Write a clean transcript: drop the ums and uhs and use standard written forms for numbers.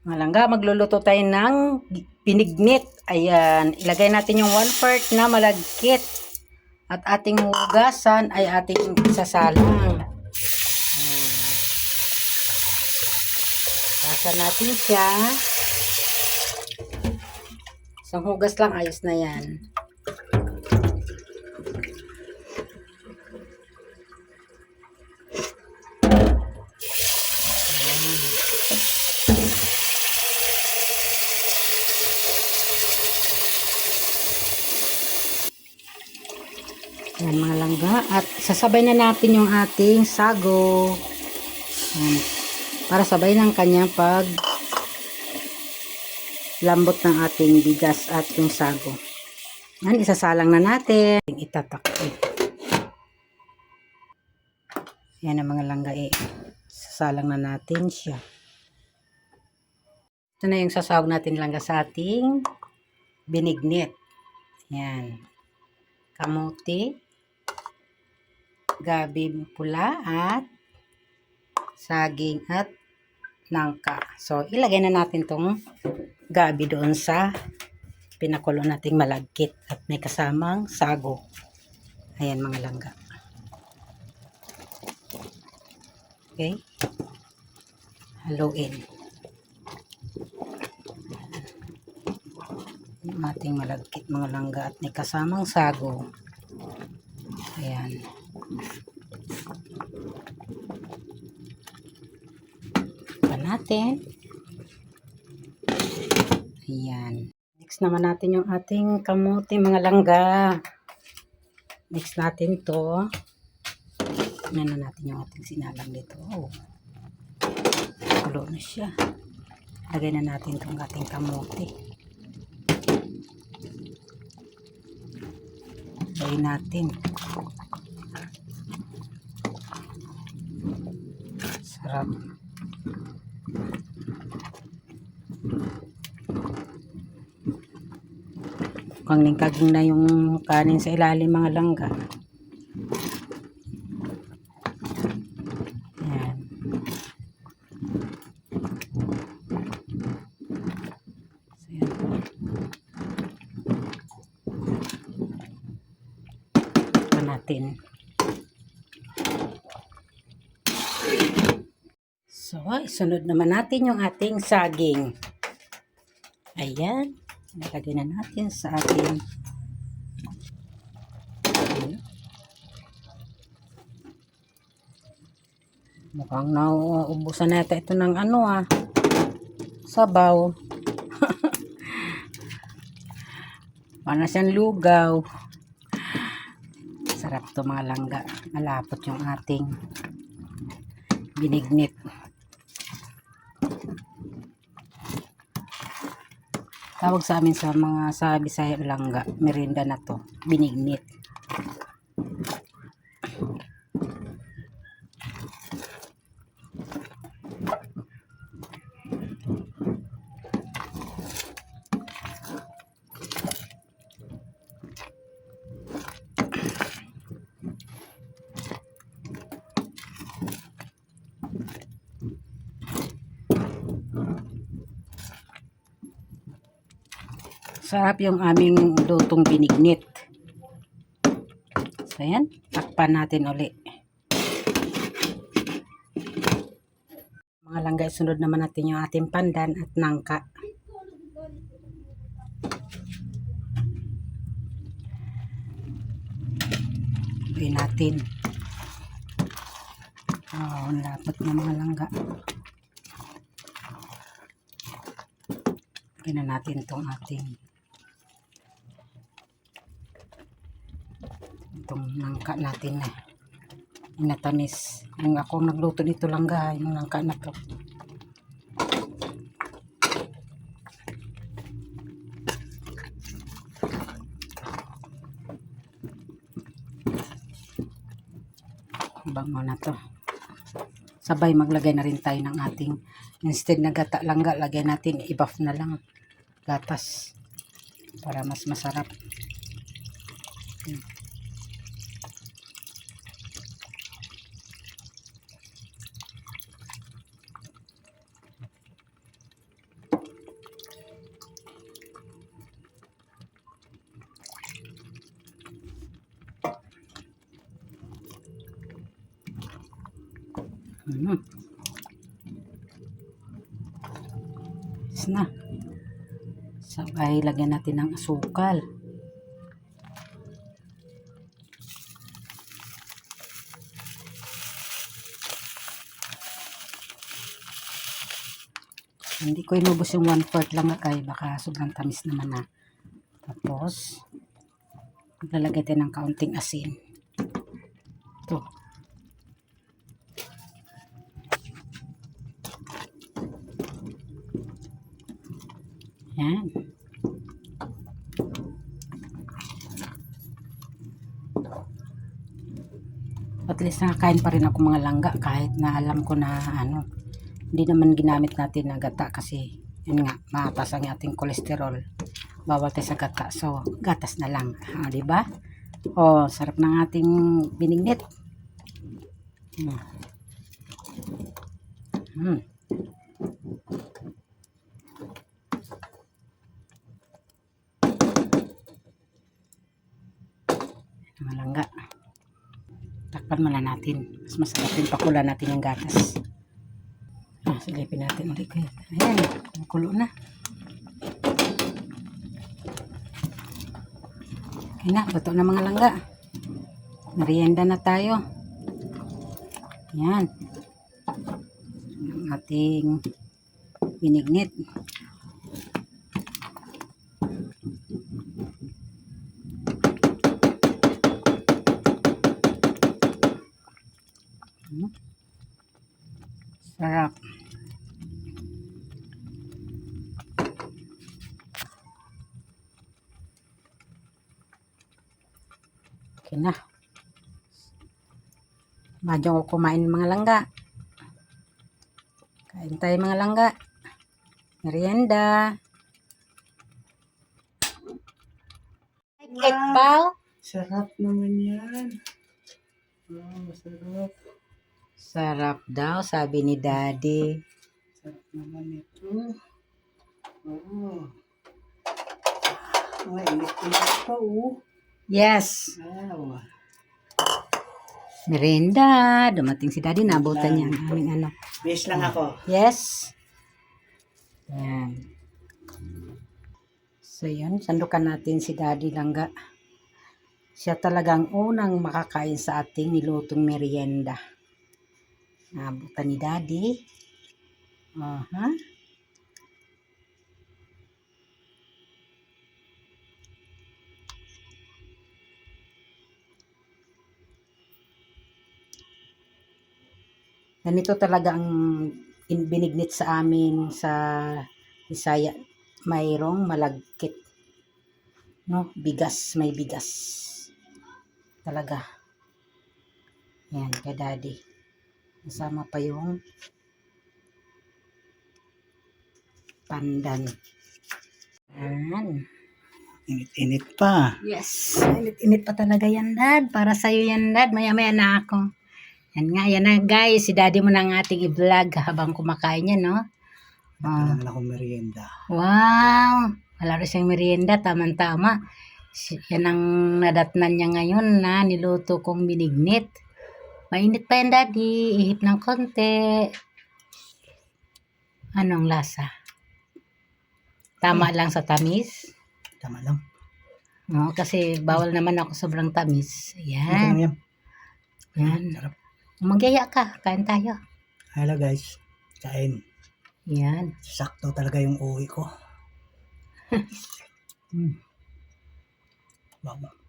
Mga langga, magluluto tayo ng pinignit. Ayan, ilagay natin yung 1/4 na malagkit. At ating hugasan ay ating isasalang. Hugasan natin siya. Isang hugas lang, ayos na yan. Ayan mga langga. At sasabay na natin yung ating sago. Ayan. Para sabay ng kanyang pag lambot ng ating bigas at yung sago. Ayan, isasalang na natin. Itatakip. Ayan ang mga langga sasalang na natin siya. Ito na yung sasawag natin langga sa ating binignit. Ayan. Kamote, gabi pula at saging at nangka. So, ilagay na natin tong gabi doon sa pinakulo nating malagkit at may kasamang sago. Ayan mga langga. Okay. Haluin. Yung ating malagkit mga langga at may kasamang sago. Ayan. Pa natin. Ayan. Mix naman natin yung ating kamote mga langga. Mix natin to. Tingnan na natin yung ating sinalang dito. Oh. Kulo na siya. Lagay na natin itong ating kamote. Lagay natin. Sarap. Mukhang ningkaging na yung kanin sa ilalim mga langga. Ayan. So, yan po. Ito natin. So, isunod naman natin yung ating saging. Ayan. Nilagay na natin sa ating mukhang nauubusan na ito ng sabaw. Para siyang lugaw. Sarap to mga langga. Malapot yung ating binignit. Tawag sa amin sa mga sa Bisaya langga, merienda na to, binignit. Sarap yung aming lutong binignit. So, ayan. Takpan natin uli. Mga langga, sunod naman natin yung ating pandan at nangka. Lagay natin. Oh, lapot na mga langga. Lagay na natin itong ating nangka natin na inatamis. Yung ako nagluto dito langga, yung nangka na to. Bango na to. Sabay maglagay na rin tayo ng ating, instead na gata langga, lagay natin i-buff na lang gatas para mas masarap. Hmm. Tapos na. Sabay, lagyan natin ng asukal. Hindi ko inubos yung 1/4 lang kay baka sobrang tamis naman na. Tapos, maglalagay tayo ng kaunting asin. Ito. Yan. At least nakakain pa rin ako mga langga kahit na alam ko na hindi naman ginamit natin na gata kasi yun nga, mataas ang ating kolesterol. Bawal tayo sa gata. So, gatas na lang. Di ba? Sarap ng ating binignit. Mga langga. Takpan muna natin. Mas masarap yung pakula natin yung gatas. Silipin natin ulit. Ayan, makulo na. Okay na, luto na mga langga. Merienda na tayo. Ayan. Ang ating binignit. Sarap. Okay na. Medyo ko kumain mga langga. Kain tayo mga langga. Merienda. Egg pao. Sarap naman yan. Masarap. Sarap daw, sabi ni Daddy. Sarap naman ito. Init pa Yes. Wow. Merienda. Dumating si Daddy. Nabutan niya ang aming Base lang ako. Yes. Yan. So yun, sandukan natin si Daddy Langga. Siya talagang unang makakain sa ating nilutong merienda. Nabutan ni Daddy. Ganito talaga ang binignit sa amin sa Bisaya. Mayroong malagkit. No, bigas, may bigas. Talaga. Yan, kay Daddy. Kasama pa yung pandan. Yan. Init pa. Yes. Init pa talaga yan, Dad. Para sa'yo yan, Dad. Maya-maya na ako. Yan nga, yan na guys. Si Daddy mo na ang ating i-vlog habang kumakain yan, no? Naman akong merienda. Wow! Wala rin siyang merienda. Tama-tama. Yan ang nadatnan niya ngayon na niluto kong binignit. Mainit pa yan, Daddy. Ihip ng konti. Anong lasa? Tama lang sa tamis? Tama lang. Oo, kasi bawal naman ako sobrang tamis. Yan. Yan. Yan. Sarap. Magyaya ka. Kain tayo. Hello guys. Kain. Yan. Sakto talaga yung uwi ko. Wow.